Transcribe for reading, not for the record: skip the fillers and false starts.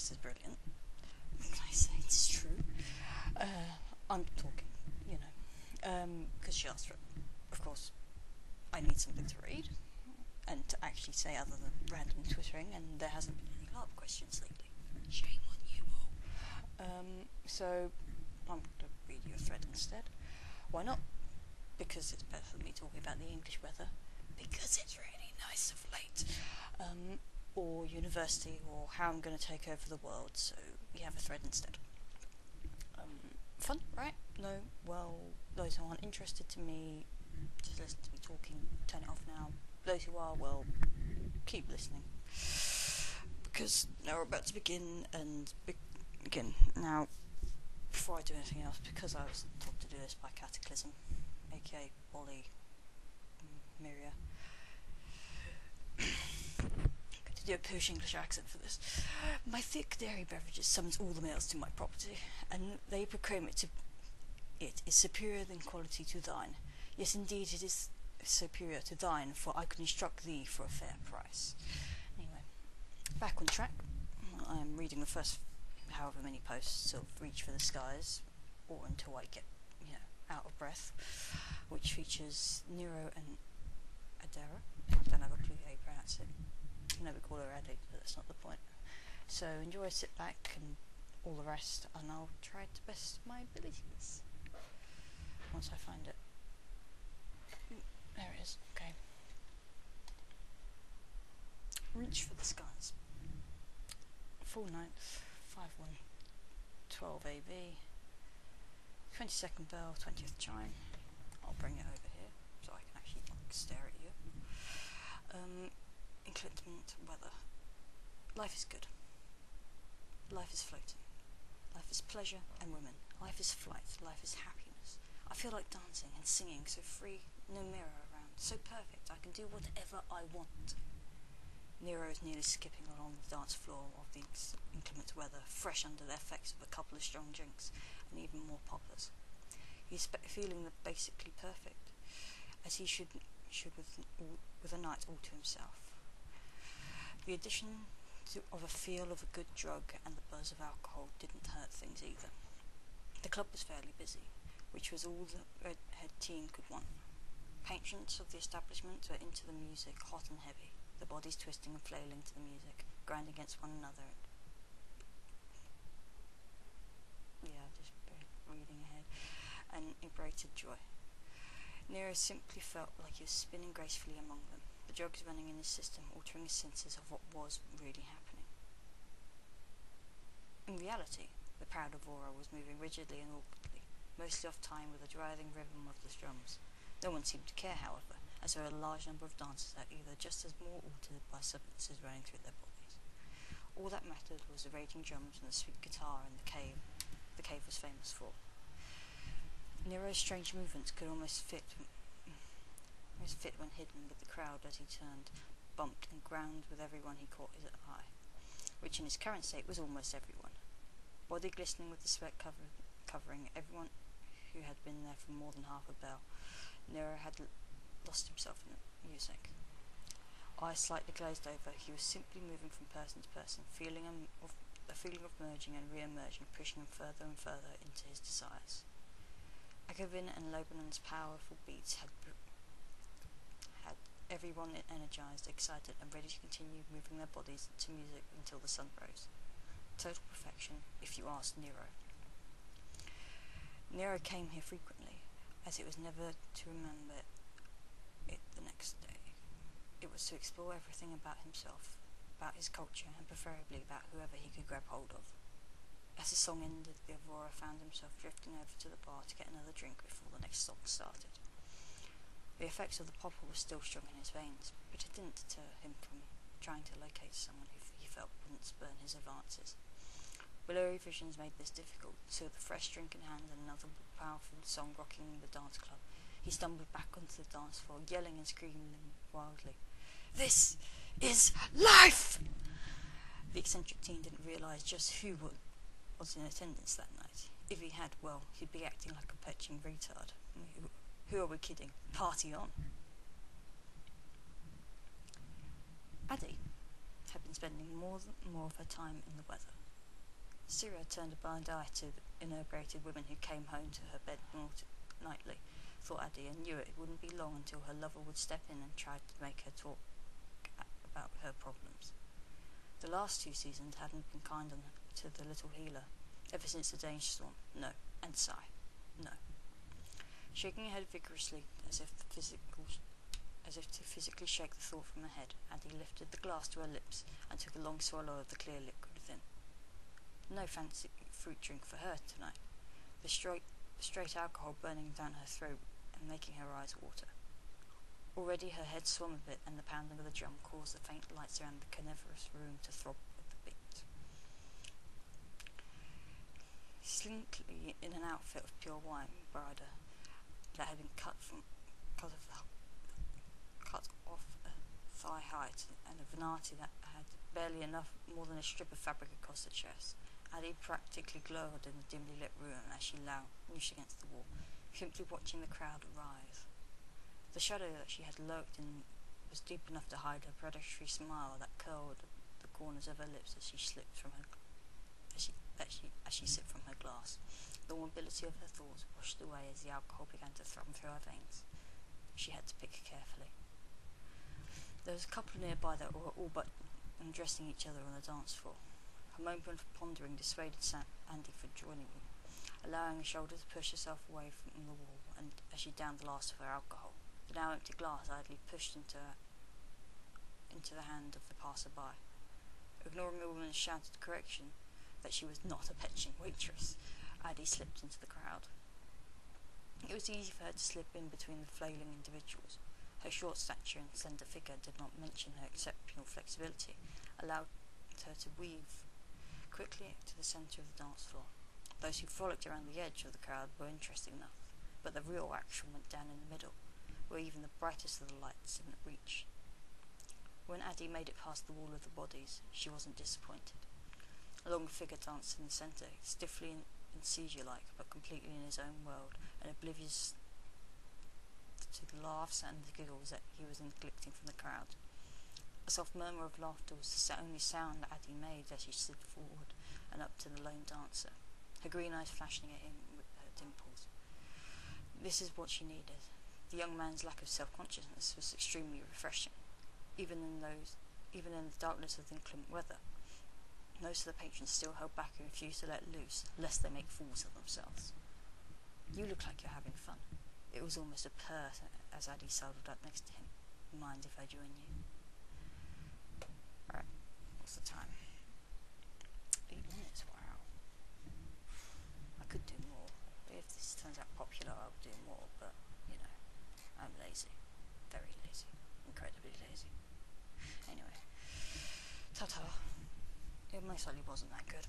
just as brilliant. I say it's true. I'm talking, you know, because she asked for it. Of course, I need something to read, and to actually say other than random twittering, and there hasn't been any LARP questions lately. Shame on you all. So, I'm going to read you a thread instead. Why not? Because it's better than me talking about the English weather. Because it's really nice of late. Or university, or how I'm going to take over the world, so we have a thread instead. Fun, right? No? Well, those who aren't interested to me, just listen to me talking, turn it off now. Those who are, well, keep listening. Because now we're about to begin, and begin. Now, before I do anything else, because I was taught to do this by Cataclysm, aka Wally, Miria, do a posh English accent for this. My thick dairy beverages summons all the males to my property, and they proclaim it is superior in quality to thine. Yes, indeed, it is superior to thine, for I could instruct thee for a fair price. Anyway, back on track. I am reading the first however many posts of Reach for the Skies, or until I get, out of breath, which features Nero and Adara. I don't have a clue how you pronounce it. I never call her Addy, but that's not the point. So enjoy, sit back, and all the rest, and I'll try to best my abilities. Once I find it. There it is, okay. Reach for the Skies. Full 9th, 5-1, 12 AB, 22nd bell, 20th chime. I'll bring it over here, so I can actually stare at you. Inclement weather. Life is good. Life is floating. Life is pleasure and women. Life is flight. Life is happiness. I feel like dancing and singing, so free, no mirror around, so perfect, I can do whatever I want. Nero is nearly skipping along the dance floor of the inclement weather, fresh under the effects of a couple of strong drinks and even more poppers. He's feeling basically perfect, as he should with a night all to himself. The addition of a feel of a good drug and the buzz of alcohol didn't hurt things either. The club was fairly busy, which was all the redhead teen could want. Patrons of the establishment were into the music, hot and heavy, the bodies twisting and flailing to the music, grinding against one another. Just reading ahead. And inebriated joy. Nero simply felt like he was spinning gracefully among them, the drugs running in his system, altering his senses of what was really happening. In reality, the proud Aurora was moving rigidly and awkwardly, mostly off time with the driving rhythm of the drums. No one seemed to care, however, as there were a large number of dancers out either just as more altered by substances running through their bodies. All that mattered was the raging drums and the sweet guitar in the cave was famous for. Nero's strange movements could almost fit when hidden with the crowd as he turned, bumped and ground with everyone he caught his eye, which in his current state was almost everyone. Body glistening with the sweat covering everyone who had been there for more than half a bell. Nero had lost himself in the music. Eyes slightly glazed over, he was simply moving from person to person, a feeling of merging and re-emerging, pushing him further and further into his desires. Agovin and Lobanon's powerful beats had everyone energized, excited, and ready to continue moving their bodies to music until the sun rose. Total perfection, if you ask Nero. Nero came here frequently, as it was never to remember it the next day. It was to explore everything about himself, about his culture, and preferably about whoever he could grab hold of. As the song ended, the Aurora found himself drifting over to the bar to get another drink before the next song started. The effects of the popper were still strong in his veins, but it didn't deter him from trying to locate someone who he felt wouldn't spurn his advances. Blurry visions made this difficult, so with a fresh drink in hand and another powerful song rocking the dance club, he stumbled back onto the dance floor, yelling and screaming wildly, "This is life!" The eccentric teen didn't realise just who was in attendance that night. If he had, well, he'd be acting like a petching retard. Who are we kidding? Party on. Addie had been spending more of her time in the weather, Syria turned a blind eye to the inebriated women who came home to her bed nightly, thought Addie, and knew it wouldn't be long until her lover would step in and try to make her talk about her problems. The last 2 seasons hadn't been kind to the little healer, ever since the danger storm. No, and sigh. No. Shaking her head vigorously, as if to physically shake the thought from her head, Addie lifted the glass to her lips and took a long swallow of the clear liquid within. No fancy fruit drink for her tonight. The straight alcohol burning down her throat and making her eyes water. Already her head swam a bit, and the pounding of the drum caused the faint lights around the carnivorous room to throb with the beat. Slinkly in an outfit of pure wine brider that had been cut off a thigh height, and a vanity that had barely enough more than a strip of fabric across the chest, Addie practically glowed in the dimly lit room as she lounged against the wall, simply watching the crowd rise. The shadow that she had lurked in was deep enough to hide her predatory smile that curled at the corners of her lips as she sipped from her glass. The mobility of her thoughts washed away as the alcohol began to thrum through her veins. She had to pick carefully. There was a couple nearby that were all but undressing each other on the dance floor. A moment of pondering dissuaded Andy from joining them, allowing her shoulder to push herself away from the wall, and as she downed the last of her alcohol, the now empty glass idly pushed into the hand of the passer-by. Ignoring the woman's shouted correction that she was not a petting waitress, Addie slipped into the crowd. It was easy for her to slip in between the flailing individuals. Her short stature and slender figure, did not mention her exceptional flexibility, allowed her to weave quickly to the centre of the dance floor. Those who frolicked around the edge of the crowd were interesting enough, but the real action went down in the middle, where even the brightest of the lights didn't reach. When Addie made it past the wall of the bodies, she wasn't disappointed. A long figure danced in the centre, stiffly and seizure-like, but completely in his own world, and oblivious to the laughs and the giggles that he was inflicting from the crowd. A soft murmur of laughter was the only sound that Addie made as she slid forward and up to the lone dancer, her green eyes flashing at him with her dimples. This is what she needed. The young man's lack of self-consciousness was extremely refreshing, even in the darkness of the inclement weather. Most of the patrons still held back and refused to let loose, lest they make fools of themselves. "You look like you're having fun." It was almost a purr as Addie sidled up next to him. "Mind if I join you?" Alright, what's the time? 8 minutes, wow. I could do more. If this turns out popular, I'll do more, but, I'm lazy. Very lazy. Incredibly lazy. Anyway, ta-ta. It most likely wasn't that good.